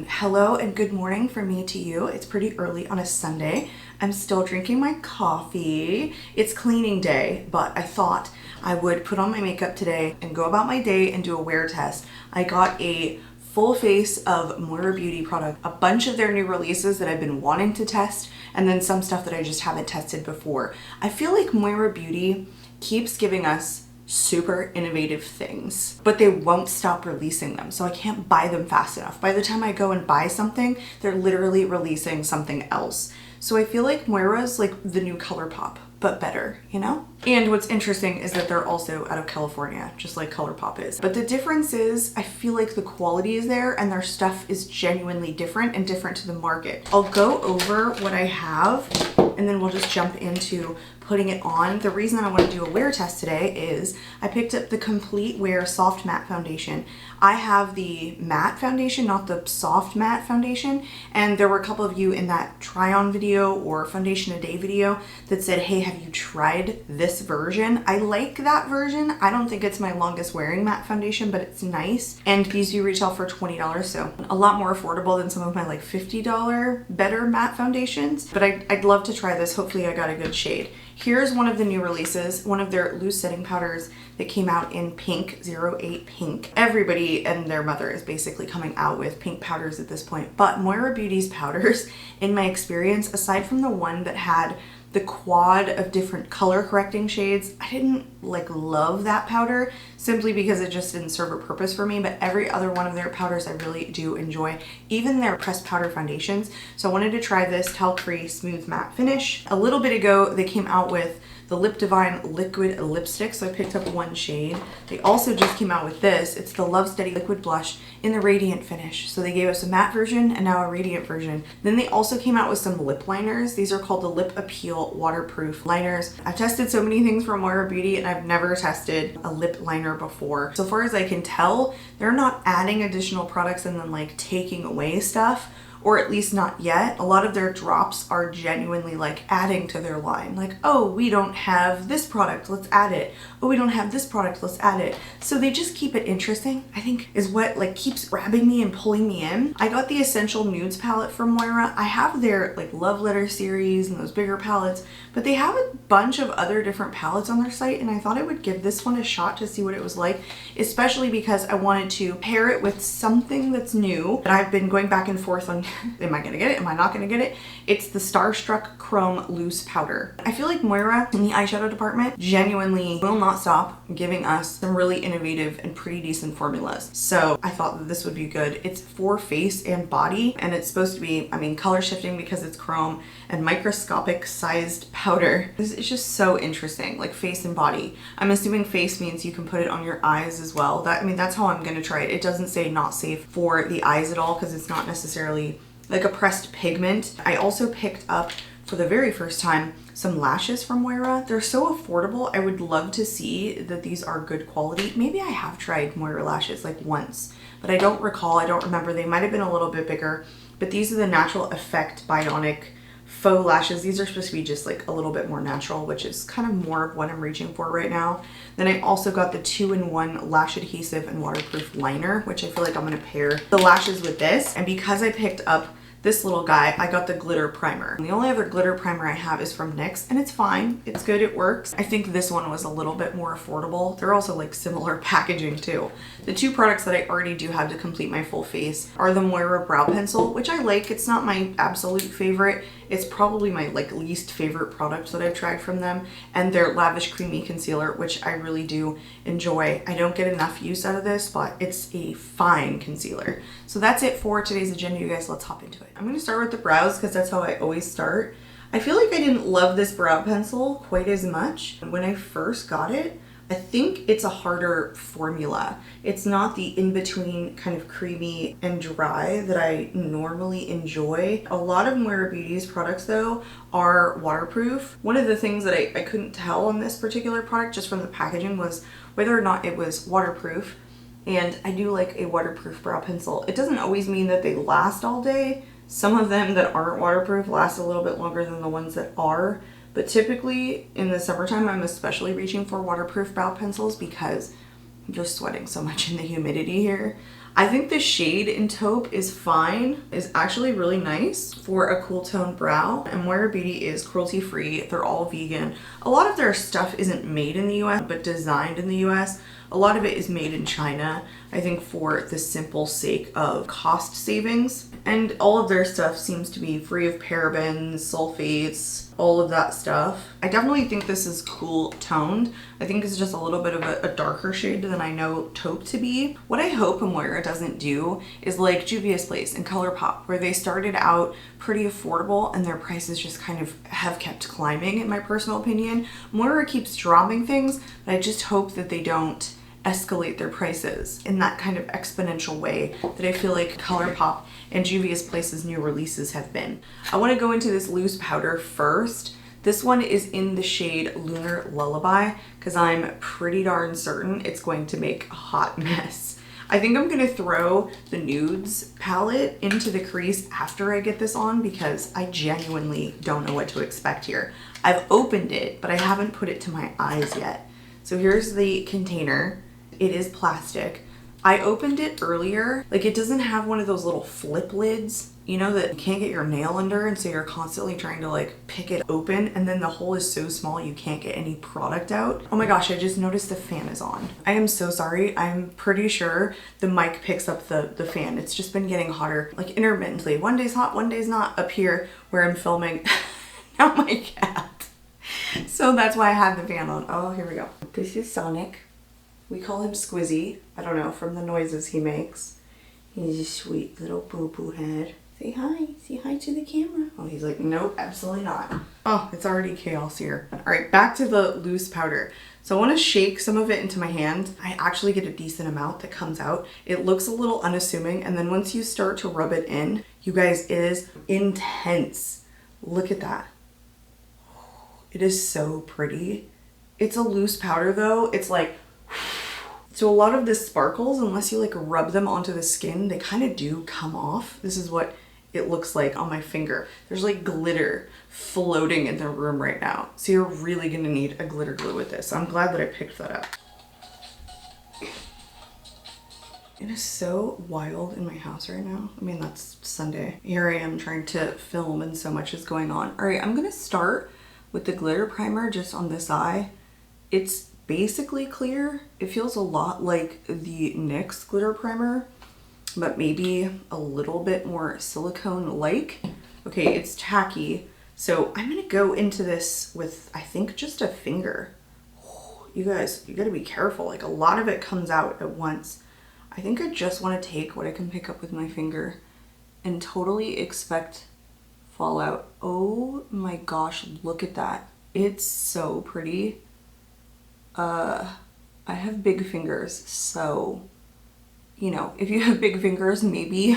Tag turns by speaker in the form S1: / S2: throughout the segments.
S1: Hello and good morning from me to you. It's pretty early on a Sunday. I'm still drinking my coffee. It's cleaning day, but I thought I would put on my makeup today and go about my day and do a wear test. I got a full face of Moira Beauty product, a bunch of their new releases that I've been wanting to test, and then some stuff that I just haven't tested before. I feel like Moira Beauty keeps giving us super innovative things, but they won't stop releasing them, so I can't buy them fast enough. By the time I go and buy something, they're literally releasing something else. So I feel like Moira's like the new ColourPop, but better, you know? And what's interesting is that they're also out of California, just like ColourPop is. But the difference is, I feel like the quality is there and their stuff is genuinely different and different to the market. I'll go over what I have and then we'll just jump into putting it on. The reason I want to do a wear test today is I picked up the Complete Wear Soft Matte Foundation. I have the matte foundation, not the soft matte foundation, and there were a couple of you in that try on video or foundation a day video that said, hey, have you tried this version? I like that version. I don't think it's my longest wearing matte foundation, but it's nice. And these do retail for $20, so a lot more affordable than some of my like $50 better matte foundations. But I'd love to try this. Hopefully I got a good shade. Here's one of the new releases, one of their loose setting powders that came out in pink, 08 pink. Everybody and their mother is basically coming out with pink powders at this point, but Moira Beauty's powders, in my experience, aside from the one that had the quad of different color correcting shades, I didn't like love that powder simply because it just didn't serve a purpose for me, but every other one of their powders I really do enjoy, even their pressed powder foundations. So I wanted to try this talc-free smooth matte finish. A little bit ago they came out with the Lip Divine liquid lipstick, so I picked up one shade. They also just came out with this. It's the Love Steady liquid blush in the radiant finish. So they gave us a matte version and now a radiant version. Then they also came out with some lip liners. These are called the Lip Appeal waterproof liners. I've tested so many things from Moira Beauty and I've never tested a lip liner before. So far as I can tell, they're not adding additional products and then like taking away stuff, or at least not yet. A lot of their drops are genuinely like adding to their line. Like, oh, we don't have this product, let's add it. Oh, we don't have this product, let's add it. So they just keep it interesting, I think is what like keeps grabbing me and pulling me in. I got the Essential Nudes palette from Moira. I have their like Love Letter series and those bigger palettes, but they have a bunch of other different palettes on their site, and I thought I would give this one a shot to see what it was like, especially because I wanted to pair it with something that's new that I've been going back and forth on. Am I gonna get it? Am I not gonna get it? It's the Starstruck Chrome Loose Powder. I feel like Moira in the eyeshadow department genuinely will not stop giving us some really innovative and pretty decent formulas. So I thought that this would be good. It's for face and body, and it's supposed to be, I mean, color shifting because it's chrome and microscopic sized powder. It's just so interesting, like face and body. I'm assuming face means you can put it on your eyes as well. I mean, that's how I'm gonna try it. It doesn't say not safe for the eyes at all because it's not necessarily like a pressed pigment. I also picked up for the very first time some lashes from Moira. They're so affordable. I would love to see that these are good quality. Maybe I have tried Moira lashes like once, but I don't recall. I don't remember. They might have been a little bit bigger, but these are the Natural Effect Bionic faux lashes. These are supposed to be just like a little bit more natural, which is kind of more of what I'm reaching for right now. Then I also got the 2-in-1 lash adhesive and waterproof liner, which I feel like I'm gonna pair the lashes with this. And because I picked up this little guy, I got the glitter primer. And the only other glitter primer I have is from NYX, and it's fine. It's good, it works. I think this one was a little bit more affordable. They're also like similar packaging too. The two products that I already do have to complete my full face are the Moira Brow Pencil, which I like. It's not my absolute favorite. It's probably my like least favorite product that I've tried from them, and their Lavish Creamy Concealer, which I really do enjoy. I don't get enough use out of this, but it's a fine concealer. So that's it for today's agenda, you guys. Let's hop into it. I'm gonna start with the brows because that's how I always start. I feel like I didn't love this brow pencil quite as much when I first got it. I think it's a harder formula. It's not the in-between kind of creamy and dry that I normally enjoy. A lot of Moira Beauty's products though are waterproof. One of the things that I couldn't tell on this particular product just from the packaging was whether or not it was waterproof. And I do like a waterproof brow pencil. It doesn't always mean that they last all day. Some of them that aren't waterproof last a little bit longer than the ones that are. But typically in the summertime, I'm especially reaching for waterproof brow pencils because I'm just sweating so much in the humidity here. I think the shade in taupe is fine, is actually really nice for a cool tone brow. And Moira Beauty is cruelty free. They're all vegan. A lot of their stuff isn't made in the US, but designed in the US. A lot of it is made in China, I think for the simple sake of cost savings. And all of their stuff seems to be free of parabens, sulfates, all of that stuff. I definitely think this is cool toned. I think it's just a little bit of a darker shade than I know taupe to be. What I hope Moira doesn't do is like Juvia's Place and ColourPop, where they started out pretty affordable and their prices just kind of have kept climbing, in my personal opinion. Moira keeps dropping things, but I just hope that they don't escalate their prices in that kind of exponential way that I feel like ColourPop and Juvia's Place's new releases have been. I want to go into this loose powder first. This one is in the shade Lunar Lullaby because I'm pretty darn certain it's going to make a hot mess. I think I'm going to throw the nudes palette into the crease after I get this on because I genuinely don't know what to expect here. I've opened it, but I haven't put it to my eyes yet. So here's the container. It is plastic. I opened it earlier. Like, it doesn't have one of those little flip lids, you know, that you can't get your nail under, and so you're constantly trying to like pick it open, and then the hole is so small you can't get any product out. Oh my gosh, I just noticed the fan is on. I am so sorry. I'm pretty sure the mic picks up the fan. It's just been getting hotter, like intermittently. One day's hot, one day's not up here where I'm filming. Now my cat. So that's why I had the fan on. Oh, here we go. This is Sonic. We call him Squizzy. I don't know, from the noises he makes. He's a sweet little boo-boo head. Say hi. Say hi to the camera. Oh, he's like, nope, absolutely not. Oh, it's already chaos here. All right, back to the loose powder. So I want to shake some of it into my hand. I actually get a decent amount that comes out. It looks a little unassuming, and then once you start to rub it in, you guys, it is intense. Look at that. It is so pretty. It's a loose powder though. It's like, so a lot of the sparkles, unless you like rub them onto the skin, they kind of do come off. This is what it looks like on my finger. There's like glitter floating in the room right now. So you're really gonna need a glitter glue with this. I'm glad that I picked that up. It is so wild in my house right now. I mean, that's Sunday. Here I am trying to film and so much is going on. All right, I'm gonna start with the glitter primer just on this eye. It's basically clear. It feels a lot like the NYX glitter primer, but maybe a little bit more silicone-like. Okay, it's tacky. So I'm gonna go into this with, I think, just a finger. You guys, you gotta be careful. Like, a lot of it comes out at once. I think I just wanna take what I can pick up with my finger and totally expect fallout. Oh my gosh, look at that. It's so pretty. I have big fingers, so, you know, if you have big fingers, maybe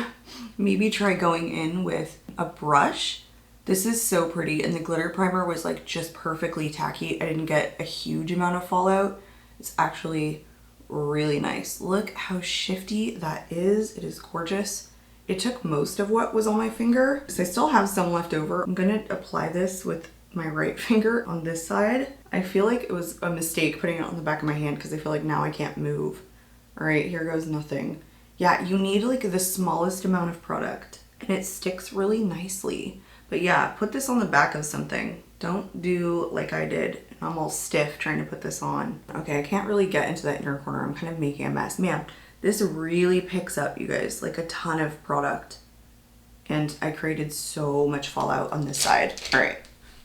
S1: try going in with a brush. This is so pretty, and the glitter primer was like just perfectly tacky. I didn't get a huge amount of fallout. It's actually really nice. Look how shifty that is. It is gorgeous. It took most of what was on my finger, so I still have some left over. I'm gonna apply this with my right finger on this side. I feel like it was a mistake putting it on the back of my hand because I feel like now I can't move. All right, here goes nothing. Yeah, you need like the smallest amount of product and it sticks really nicely. But yeah, put this on the back of something. Don't do like I did. I'm all stiff trying to put this on. Okay, I can't really get into that inner corner. I'm kind of making a mess. Man, this really picks up, you guys, like a ton of product. And I created so much fallout on this side. All right.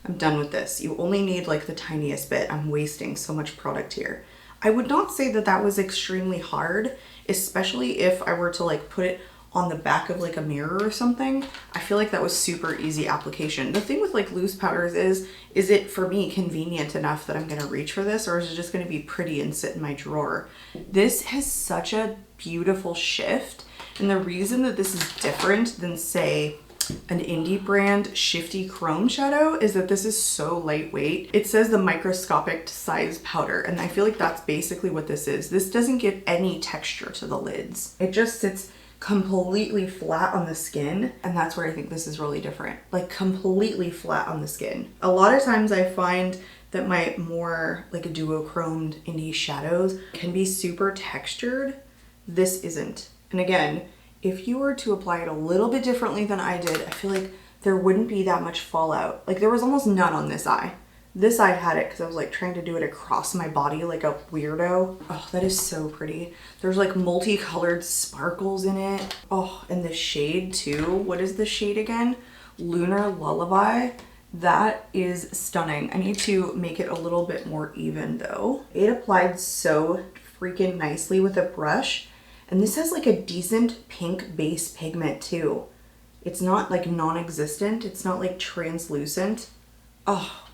S1: I'm done with this. You only need like the tiniest bit. I'm wasting so much product here. I would not say that that was extremely hard, especially if I were to like put it on the back of like a mirror or something. I feel like that was super easy application. The thing with like loose powders is it for me convenient enough that I'm gonna reach for this, or is it just gonna be pretty and sit in my drawer? This has such a beautiful shift. And the reason that this is different than say an indie brand Shifty Chrome shadow is that this is so lightweight. It says the microscopic size powder, and I feel like that's basically what this is. This doesn't give any texture to the lids. It just sits completely flat on the skin, and that's where I think this is really different. Like completely flat on the skin. A lot of times I find that my more like a duochromed indie shadows can be super textured. This isn't. And again, if you were to apply it a little bit differently than I did, I feel like there wouldn't be that much fallout. Like there was almost none on this eye. This eye had it because I was like trying to do it across my body like a weirdo. Oh, that is so pretty. There's like multicolored sparkles in it. Oh, and the shade too. What is the shade again? Lunar Lullaby. That is stunning. I need to make it a little bit more even though. It applied so freaking nicely with a brush. And this has like a decent pink base pigment too. It's not like non-existent. It's not like translucent. Oh,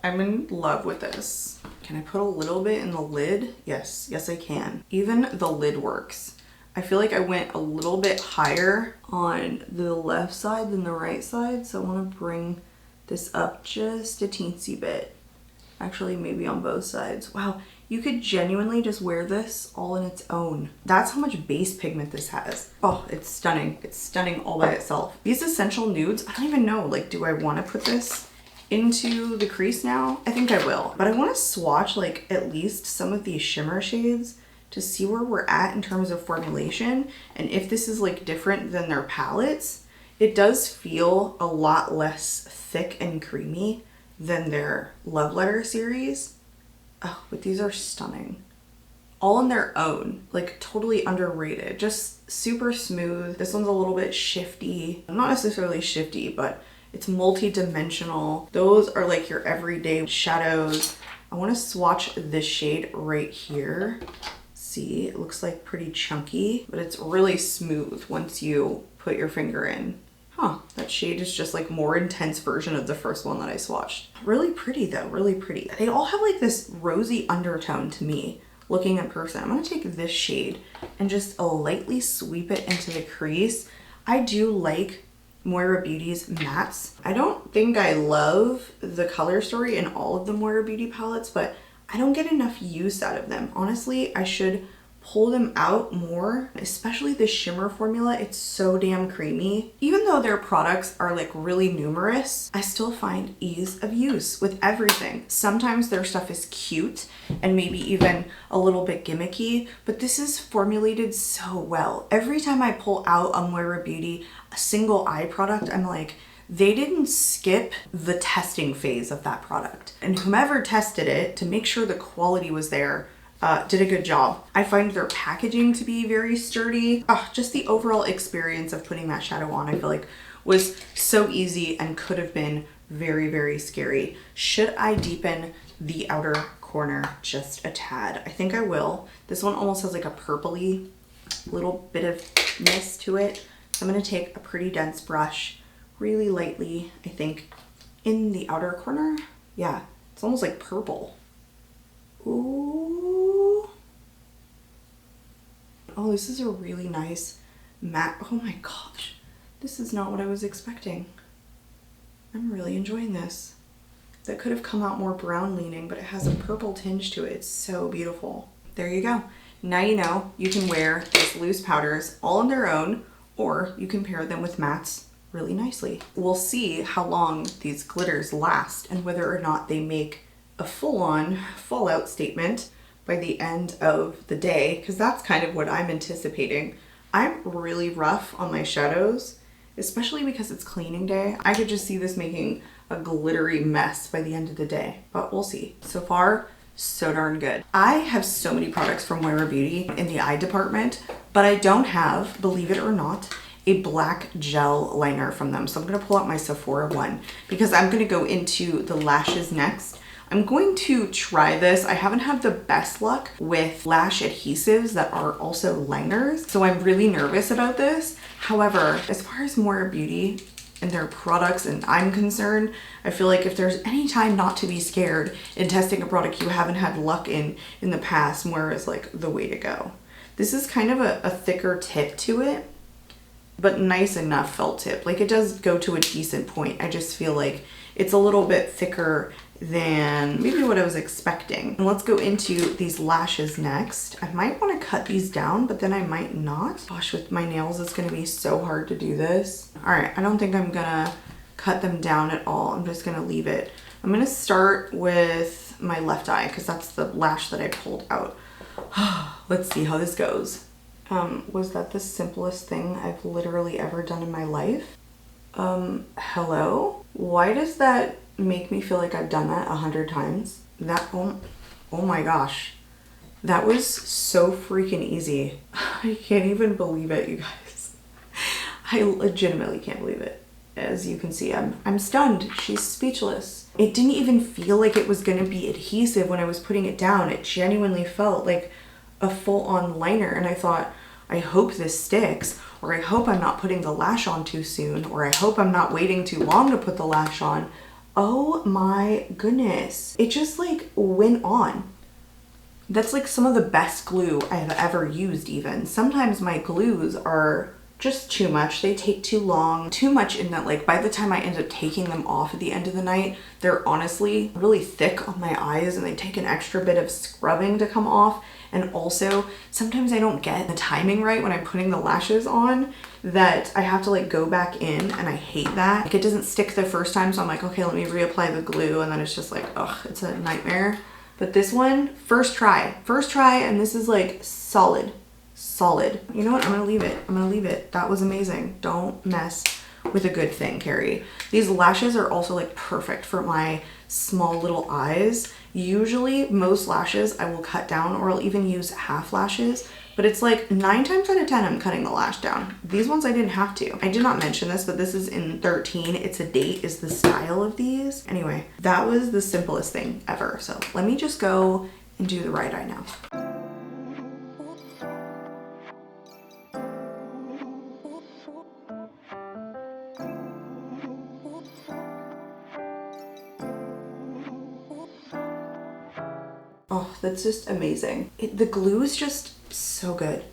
S1: I'm in love with this. Can I put a little bit in the lid? Yes, yes I can. Even the lid works. I feel like I went a little bit higher on the left side than the right side. So I want to bring this up just a teensy bit. Actually, maybe on both sides. Wow, you could genuinely just wear this all on its own. That's how much base pigment this has. Oh, it's stunning. It's stunning all by itself. These essential nudes, I don't even know, like, do I want to put this into the crease now? I think I will. But I want to swatch like at least some of these shimmer shades to see where we're at in terms of formulation. And if this is like different than their palettes, it does feel a lot less thick and creamy than their Love Letter series. Oh, but these are stunning. All on their own, like totally underrated, just super smooth. This one's a little bit shifty. Not necessarily shifty, but it's multi-dimensional. Those are like your everyday shadows. I want to swatch this shade right here. See, it looks like pretty chunky, but it's really smooth once you put your finger in. Huh, that shade is just like more intense version of the first one that I swatched. Really pretty though, really pretty. They all have like this rosy undertone to me looking in person. I'm gonna take this shade and just lightly sweep it into the crease. I do like Moira Beauty's mattes. I don't think I love the color story in all of the Moira Beauty palettes, but I don't get enough use out of them. Honestly, I should pull them out more, especially the shimmer formula. It's so damn creamy. Even though their products are like really numerous, I still find ease of use with everything. Sometimes their stuff is cute and maybe even a little bit gimmicky, but this is formulated so well. Every time I pull out a Moira Beauty, a single eye product, I'm like, they didn't skip the testing phase of that product. And whomever tested it to make sure the quality was there did a good job. I find their packaging to be very sturdy. Just the overall experience of putting that shadow on, I feel like was so easy and could have been very, very scary. Should I deepen the outer corner just a tad? I think I will. This one almost has like a purpley little bit of mist to it. So I'm gonna take a pretty dense brush, really lightly, I think, in the outer corner. Yeah, it's almost like purple. Ooh. Oh, this is a really nice matte. Oh my gosh, this is not what I was expecting. I'm really enjoying this. That could have come out more brown leaning, but it has a purple tinge to it. It's so beautiful. There you go. Now you know you can wear these loose powders all on their own, or you can pair them with mattes really nicely. We'll see how long these glitters last and whether or not they make a full-on fallout statement by the end of the day, because that's kind of what I'm anticipating. I'm really rough on my shadows, especially because it's cleaning day. I could just see this making a glittery mess by the end of the day, but we'll see. So far, so darn good. I have so many products from Moira Beauty in the eye department, but I don't have, believe it or not, a black gel liner from them. So I'm gonna pull out my Sephora one because I'm gonna go into the lashes next. I'm going to try this. I haven't had the best luck with lash adhesives that are also liners, so I'm really nervous about this. However, as far as Moira Beauty and their products and I'm concerned, I feel like if there's any time not to be scared in testing a product you haven't had luck in the past, Moira is like the way to go. This is kind of a thicker tip to it, but nice enough felt tip. Like it does go to a decent point. I just feel like it's a little bit thicker than maybe what I was expecting. And let's go into these lashes next. I might want to cut these down, but then I might not. Gosh, with my nails, it's gonna be so hard to do this. All right, I don't think I'm gonna cut them down at all. I'm just gonna leave it. I'm gonna start with my left eye because that's the lash that I pulled out. Let's see how this goes. Was that the simplest thing I've literally ever done in my life? Hello? Why does that make me feel like I've done that 100 times? Oh my gosh. That was so freaking easy. I can't even believe it, you guys. I legitimately can't believe it. As you can see, I'm stunned. She's speechless. It didn't even feel like it was gonna be adhesive when I was putting it down. It genuinely felt like a full-on liner, and I thought, I hope this sticks, or I hope I'm not putting the lash on too soon, or I hope I'm not waiting too long to put the lash on. Oh my goodness. It just like went on. That's like some of the best glue I have ever used even. Sometimes my glues are just too much. They take too long. Too much in that like by the time I end up taking them off at the end of the night, they're honestly really thick on my eyes and they take an extra bit of scrubbing to come off. And also, sometimes I don't get the timing right when I'm putting the lashes on, that I have to like go back in, and I hate that. Like it doesn't stick the first time, so I'm like, okay, let me reapply the glue, and then it's just like, ugh, it's a nightmare. But this one, first try, and this is like solid. You know what, I'm gonna leave it. That was amazing. Don't mess with a good thing, Carrie. These lashes are also like perfect for my small little eyes. Usually most lashes I will cut down, or I'll even use half lashes, but it's like 9 times out of 10 I'm cutting the lash down. These ones I didn't have to. I did not mention this, but this is in 13. It's a date is the style of these. Anyway, that was the simplest thing ever. So let me just go and do the right eye now. Oh, that's just amazing. The glue is just so good.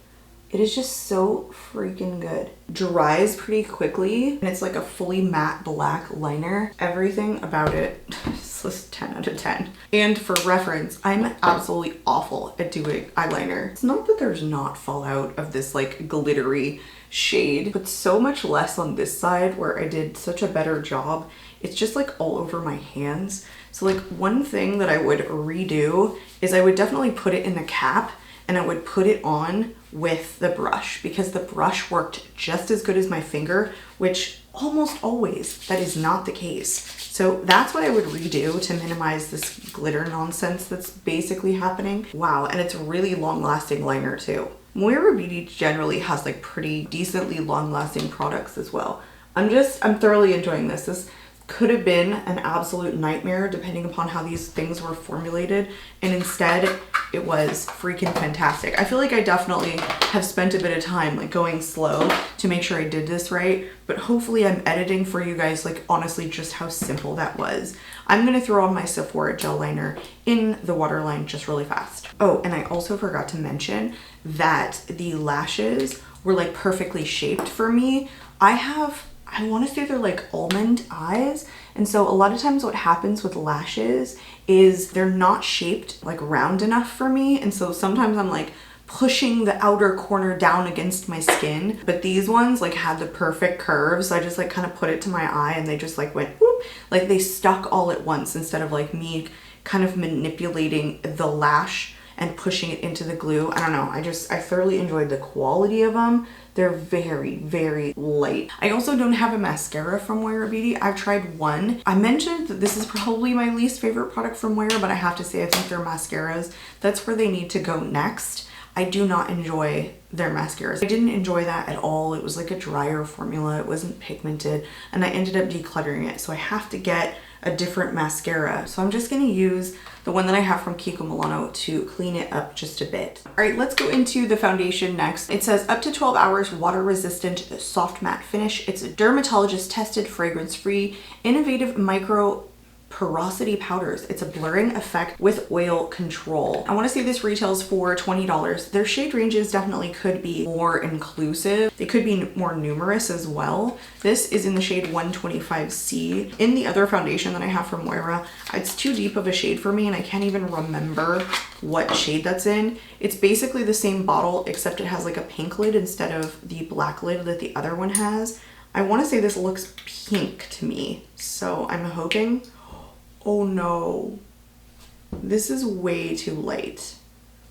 S1: It is just so freaking good. Dries pretty quickly, and it's like a fully matte black liner. Everything about it is just 10 out of 10. And for reference, I'm absolutely awful at doing eyeliner. It's not that there's not fallout of this like glittery shade, but so much less on this side where I did such a better job. It's just like all over my hands. So like one thing that I would redo is I would definitely put it in the cap, and I would put it on with the brush, because the brush worked just as good as my finger, which almost always that is not the case. So that's what I would redo to minimize this glitter nonsense that's basically happening. Wow, and it's really long-lasting liner too. Moira Beauty generally has like pretty decently long-lasting products as well. I'm thoroughly enjoying this. This could have been an absolute nightmare depending upon how these things were formulated, and instead it was freaking fantastic. I feel like I definitely have spent a bit of time like going slow to make sure I did this right, but hopefully I'm editing for you guys like honestly just how simple that was. I'm gonna throw on my Sephora gel liner in the waterline just really fast. Oh, and I also forgot to mention that the lashes were like perfectly shaped for me. I want to say they're like almond eyes, and so a lot of times what happens with lashes is they're not shaped like round enough for me, and so sometimes I'm like pushing the outer corner down against my skin, but these ones like had the perfect curves, so I just like kind of put it to my eye and they just like went whoop, like they stuck all at once instead of like me kind of manipulating the lash and pushing it into the glue. I don't know, I thoroughly enjoyed the quality of them. They're very, very light. I also don't have a mascara from Moira Beauty. I've tried one. I mentioned that this is probably my least favorite product from Moira, but I have to say I think their mascaras, that's where they need to go next. I do not enjoy their mascaras. I didn't enjoy that at all. It was like a drier formula. It wasn't pigmented, and I ended up decluttering it. So I have to get a different mascara. So I'm just gonna use the one that I have from Kiko Milano to clean it up just a bit. All right, let's go into the foundation next. It says up to 12 hours, water resistant, soft matte finish. It's a dermatologist tested, fragrance free, innovative micro porosity powders. It's a blurring effect with oil control. I want to say this retails for $20. Their shade ranges definitely could be more inclusive. They could be more numerous as well. This is in the shade 125C. In the other foundation that I have from Moira, it's too deep of a shade for me and I can't even remember what shade that's in. It's basically the same bottle except it has like a pink lid instead of the black lid that the other one has. I want to say this looks pink to me, so I'm hoping. Oh no, this is way too light.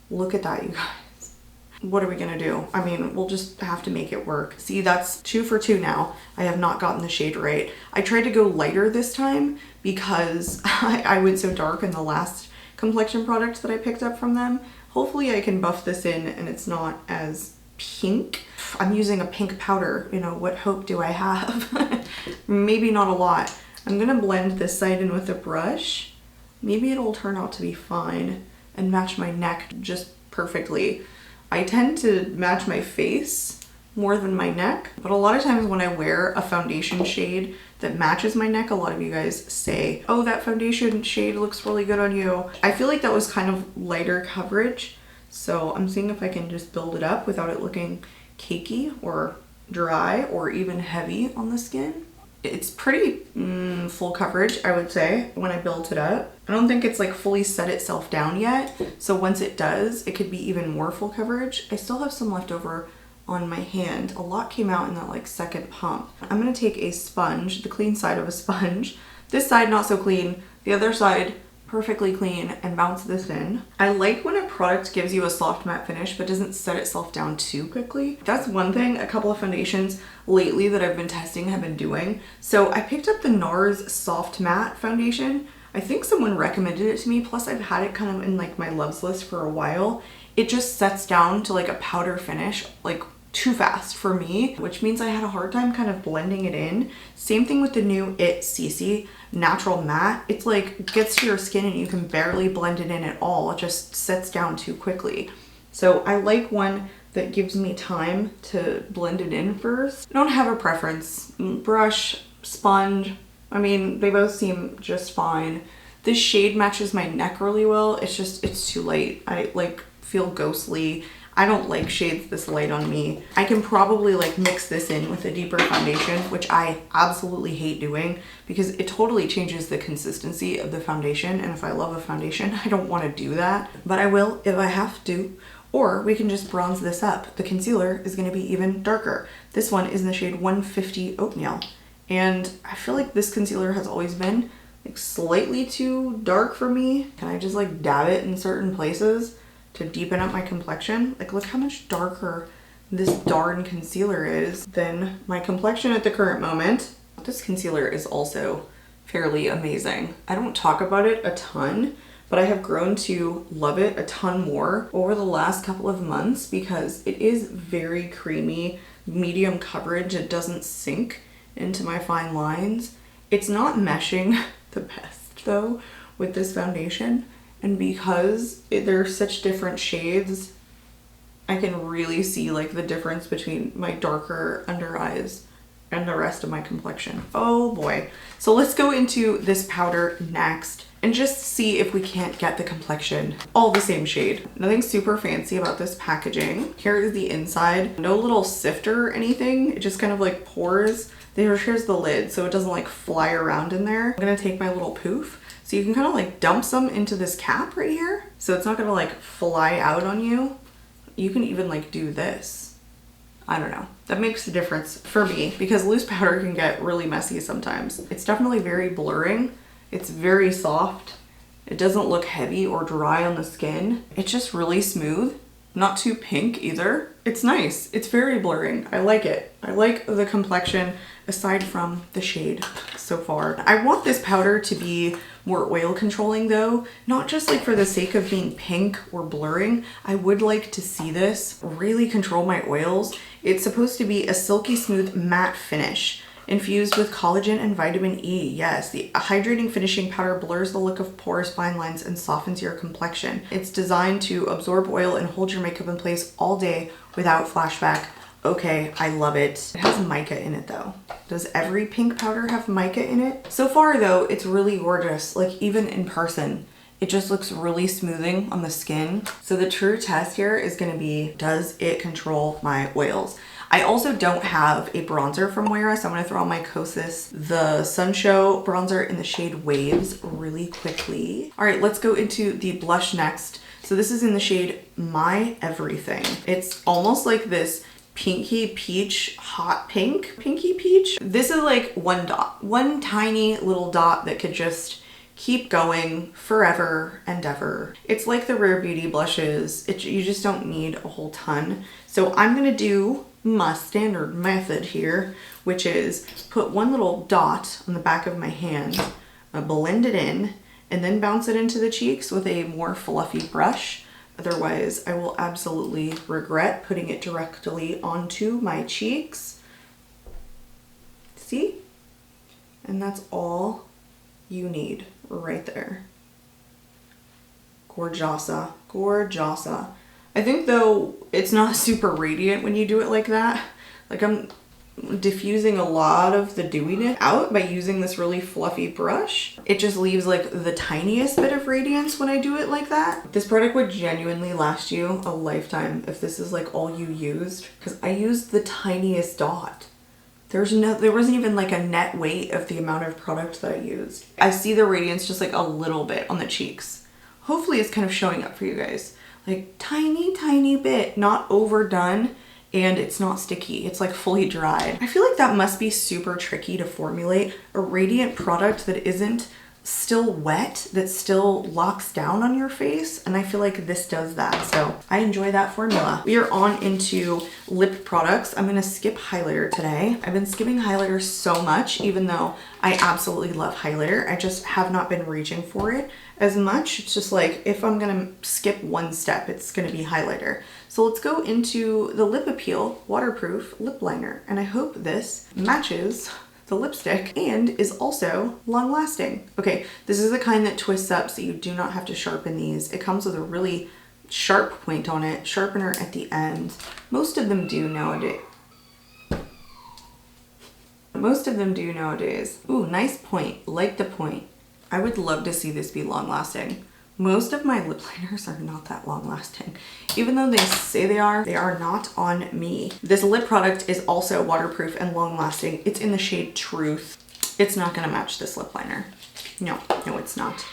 S1: Look at that, you guys. what are we gonna do? I mean, we'll just have to make it work. See, that's 2 for 2 now. I have not gotten the shade right. I tried to go lighter this time because I went so dark in the last complexion product that I picked up from them. Hopefully I can buff this in and it's not as pink. I'm using a pink powder, you know, what hope do I have? Maybe not a lot. I'm gonna blend this side in with a brush. Maybe it'll turn out to be fine and match my neck just perfectly. I tend to match my face more than my neck, but a lot of times when I wear a foundation shade that matches my neck, a lot of you guys say, oh, that foundation shade looks really good on you. I feel like that was kind of lighter coverage, so I'm seeing if I can just build it up without it looking cakey or dry or even heavy on the skin. It's pretty full coverage, I would say, when I built it up. I don't think it's like fully set itself down yet, so once it does, it could be even more full coverage. I still have some left over on my hand. A lot came out in that like second pump. I'm gonna take a sponge, the clean side of a sponge, this side not so clean, the other side perfectly clean, and bounce this in. I like when a product gives you a soft matte finish but doesn't set itself down too quickly. That's one thing a couple of foundations lately that I've been testing have been doing. So I picked up the NARS Soft Matte Foundation. I think someone recommended it to me, plus I've had it kind of in like my loves list for a while. It just sets down to like a powder finish, like too fast for me, which means I had a hard time kind of blending it in. Same thing with the new It CC Natural Matte. It's like gets to your skin and you can barely blend it in at all. It just sets down too quickly. So I like one that gives me time to blend it in first. I don't have a preference. Brush, sponge, I mean, they both seem just fine. This shade matches my neck really well. It's just, it's too light. I like feel ghostly. I don't like shades this light on me. I can probably like mix this in with a deeper foundation, which I absolutely hate doing because it totally changes the consistency of the foundation. And if I love a foundation, I don't want to do that, but I will if I have to. Or we can just bronze this up. The concealer is going to be even darker. This one is in the shade 150 Oatmeal. And I feel like this concealer has always been like slightly too dark for me. Can I just like dab it in certain places to deepen up my complexion? Like, look how much darker this darn concealer is than my complexion at the current moment. This concealer is also fairly amazing. I don't talk about it a ton, but I have grown to love it a ton more over the last couple of months because it is very creamy, medium coverage. It doesn't sink into my fine lines. It's not meshing the best though with this foundation. And because they're such different shades, I can really see like the difference between my darker under eyes and the rest of my complexion. Oh boy. So let's go into this powder next and just see if we can't get the complexion all the same shade. Nothing super fancy about this packaging. Here is the inside. No little sifter or anything. It just kind of like pours. Here's the lid so it doesn't like fly around in there. I'm gonna take my little poof. So you can kind of like dump some into this cap right here. So it's not gonna like fly out on you. You can even like do this. I don't know. That makes a difference for me because loose powder can get really messy sometimes. It's definitely very blurring. It's very soft. It doesn't look heavy or dry on the skin. It's just really smooth. Not too pink either. It's nice. It's very blurring. I like it. I like the complexion aside from the shade so far. I want this powder to be more oil controlling though, not just like for the sake of being pink or blurring. I would like to see this really control my oils. It's supposed to be a silky smooth matte finish infused with collagen and vitamin E. Yes, the hydrating finishing powder blurs the look of pores, fine lines, and softens your complexion. It's designed to absorb oil and hold your makeup in place all day without flashback. Okay, I love it. It has mica in it though. Does every pink powder have mica in it? So far though, it's really gorgeous. Like even in person, it just looks really smoothing on the skin. So the true test here is gonna be, does it control my oils? I also don't have a bronzer from Moira, so I'm gonna throw on my Kosas the Sun Show bronzer in the shade Waves really quickly. All right, let's go into the blush next. So this is in the shade My Everything. It's almost like this pinky peach, hot pink, pinky peach. This is like one dot, one tiny little dot that could just keep going forever and ever. It's like the Rare Beauty blushes. You just don't need a whole ton. So I'm gonna do my standard method here, which is put one little dot on the back of my hand, blend it in, and then bounce it into the cheeks with a more fluffy brush. Otherwise, I will absolutely regret putting it directly onto my cheeks. See? And that's all you need right there. Gorgeosa, gorgeosa. I think though it's not super radiant when you do it like that. Like I'm diffusing a lot of the dewiness out by using this really fluffy brush. It just leaves like the tiniest bit of radiance when I do it like that. This product would genuinely last you a lifetime if this is like all you used, because I used the tiniest dot. There wasn't even like a net weight of the amount of product that I used. I see the radiance just like a little bit on the cheeks. Hopefully it's kind of showing up for you guys. Like tiny bit, not overdone, and it's not sticky. It's like fully dried. I feel like that must be super tricky to formulate a radiant product that isn't still wet, that still locks down on your face, and I feel like this does that. So I enjoy that formula. We are on into lip products. I'm gonna skip highlighter today. I've been skipping highlighter so much, even though I absolutely love highlighter. I just have not been reaching for it as much. It's just like, if I'm gonna skip one step, it's gonna be highlighter. So let's go into the Lip Appeal Waterproof Lip Liner, and I hope this matches the lipstick and is also long lasting. Okay, this is the kind that twists up so you do not have to sharpen these. It comes with a really sharp point on it, sharpener at the end. Most of them do nowadays. Ooh, nice point, like the point. I would love to see this be long lasting. Most of my lip liners are not that long lasting. Even though they say they are not on me. This lip product is also waterproof and long lasting. It's in the shade Truth. It's not gonna match this lip liner. No, it's not.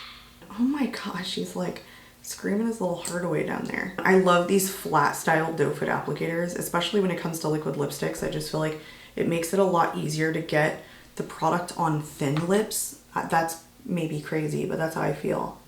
S1: Oh my gosh, she's like screaming his little heart away down there. I love these flat style doe foot applicators, especially when it comes to liquid lipsticks. I just feel like it makes it a lot easier to get the product on thin lips. That's maybe crazy, but that's how I feel.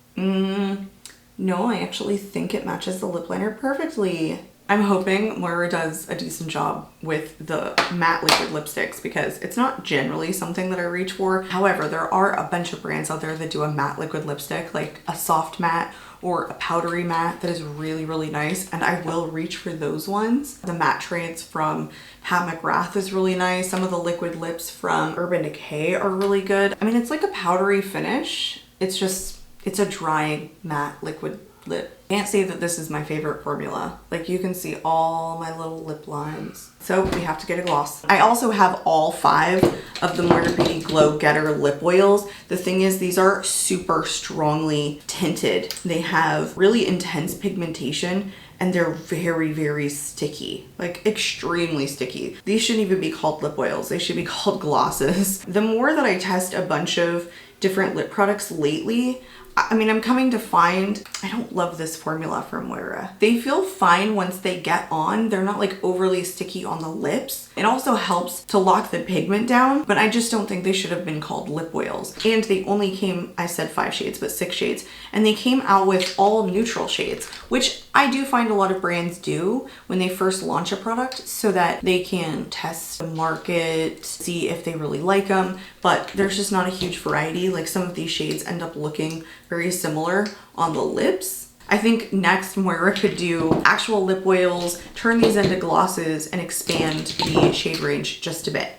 S1: No, I actually think it matches the lip liner perfectly. I'm hoping Moira does a decent job with the matte liquid lipsticks because it's not generally something that I reach for. However, there are a bunch of brands out there that do a matte liquid lipstick, like a soft matte or a powdery matte that is really, really nice, and I will reach for those ones. The matte trades from Pat McGrath is really nice. Some of the liquid lips from Urban Decay are really good. I mean, it's like a powdery finish. It's a drying matte liquid lip. Can't say that this is my favorite formula. Like, you can see all my little lip lines. So we have to get a gloss. I also have all 5 of the Moira Beauty Glow Getter lip oils. The thing is, these are super strongly tinted. They have really intense pigmentation and they're very, very sticky, like extremely sticky. These shouldn't even be called lip oils. They should be called glosses. The more that I test a bunch of different lip products lately, I mean, I'm coming to find I don't love this formula from Moira. They feel fine once they get on. They're not like overly sticky on the lips. It also helps to lock the pigment down, but I just don't think they should have been called lip oils. And they only came, I said 5 shades, but 6 shades. And they came out with all neutral shades, which I do find a lot of brands do when they first launch a product so that they can test the market, see if they really like them. But there's just not a huge variety. Like, some of these shades end up looking very similar on the lips. I think next Moira could do actual lip oils, turn these into glosses, and expand the shade range just a bit.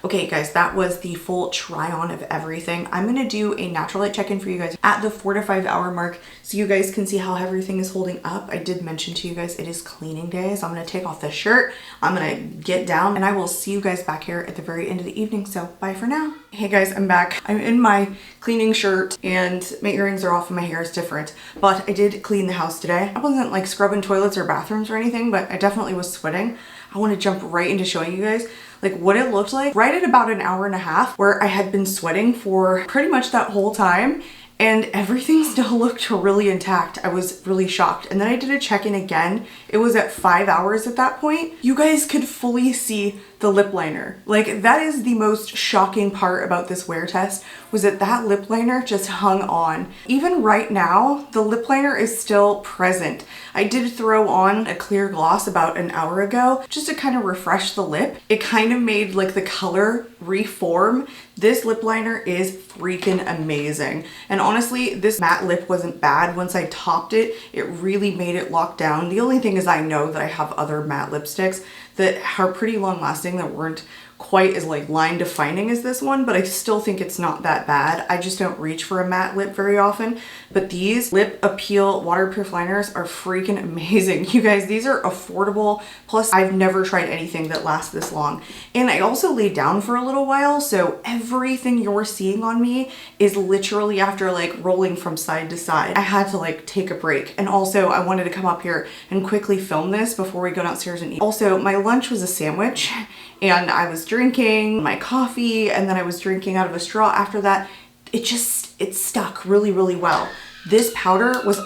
S1: Okay guys, that was the full try on of everything. I'm gonna do a natural light check-in for you guys at the 4 to 5 hour mark so you guys can see how everything is holding up. I did mention to you guys it is cleaning day, so I'm gonna take off the shirt, I'm gonna get down, and I will see you guys back here at the very end of the evening. So bye for now. Hey guys, I'm back. I'm in my cleaning shirt and my earrings are off and my hair is different, but I did clean the house today. I wasn't like scrubbing toilets or bathrooms or anything, but I definitely was sweating. I want to jump right into showing you guys like what it looked like right at about an hour and a half where I had been sweating for pretty much that whole time, and everything still looked really intact. I was really shocked. And then I did a check-in again. It was at 5 hours at that point. You guys could fully see the lip liner. Like, that is the most shocking part about this wear test, was that that lip liner just hung on. Even right now, the lip liner is still present. I did throw on a clear gloss about an hour ago just to kind of refresh the lip. It kind of made like the color reform. This lip liner is freaking amazing. And honestly, this matte lip wasn't bad. Once I topped it, it really made it lock down. The only thing is I know that I have other matte lipsticks that are pretty long lasting that weren't quite as like line defining as this one, but I still think it's not that bad. I just don't reach for a matte lip very often. But these Lip Appeal waterproof liners are freaking amazing. You guys, these are affordable. Plus, I've never tried anything that lasts this long. And I also laid down for a little while, so everything you're seeing on me is literally after like rolling from side to side. I had to like take a break. And also, I wanted to come up here and quickly film this before we go downstairs and eat. Also, my lunch was a sandwich, and I was drinking my coffee, and then I was drinking out of a straw after that. It stuck really, really well. This powder was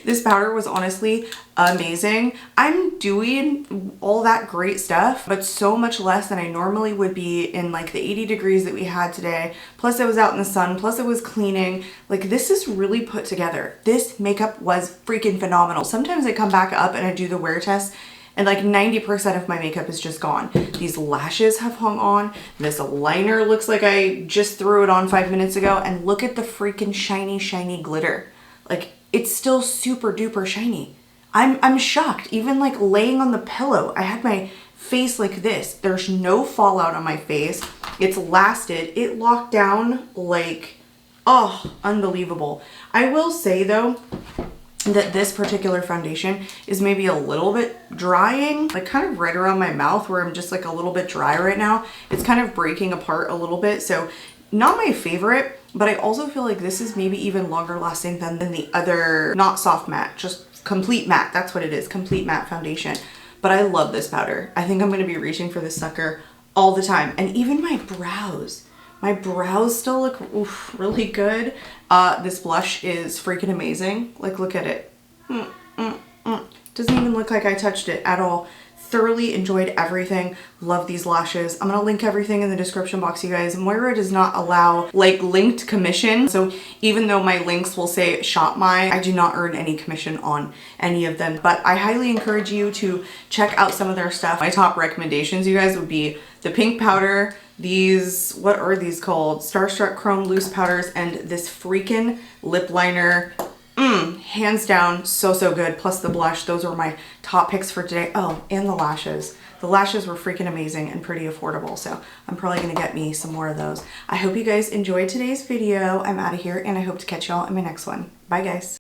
S1: this powder was honestly amazing. I'm doing all that great stuff, but so much less than I normally would be in like the 80 degrees that we had today. Plus I was out in the sun, plus it was cleaning. Like, this is really put together. This makeup was freaking phenomenal. Sometimes I come back up and I do the wear test, and like 90% of my makeup is just gone. These lashes have hung on. This liner looks like I just threw it on 5 minutes ago. And look at the freaking shiny, shiny glitter. Like, it's still super duper shiny. I'm shocked. Even like laying on the pillow, I had my face like this. There's no fallout on my face. It's lasted. It locked down like, oh, unbelievable. I will say though, that this particular foundation is maybe a little bit drying, like kind of right around my mouth where I'm just like a little bit dry right now. It's kind of breaking apart a little bit. So not my favorite, but I also feel like this is maybe even longer lasting than the other, not soft matte, just complete matte. That's what it is, complete matte foundation. But I love this powder. I think I'm gonna be reaching for this sucker all the time. And even my brows. My brows still look really good. This blush is freaking amazing. Like, look at it. Doesn't even look like I touched it at all. Thoroughly enjoyed everything. Love these lashes. I'm gonna link everything in the description box, you guys. Moira does not allow like linked commission. So even though my links will say shop my, I do not earn any commission on any of them. But I highly encourage you to check out some of their stuff. My top recommendations, you guys, would be the pink powder, these, what are these called? Starstruck Chrome Loose Powders, and this freaking lip liner. Hands down, so good. Plus the blush. Those were my top picks for today. Oh, and the lashes. The lashes were freaking amazing and pretty affordable, so I'm probably gonna get me some more of those. I hope you guys enjoyed today's video. I'm out of here, and I hope to catch y'all in my next one. Bye, guys.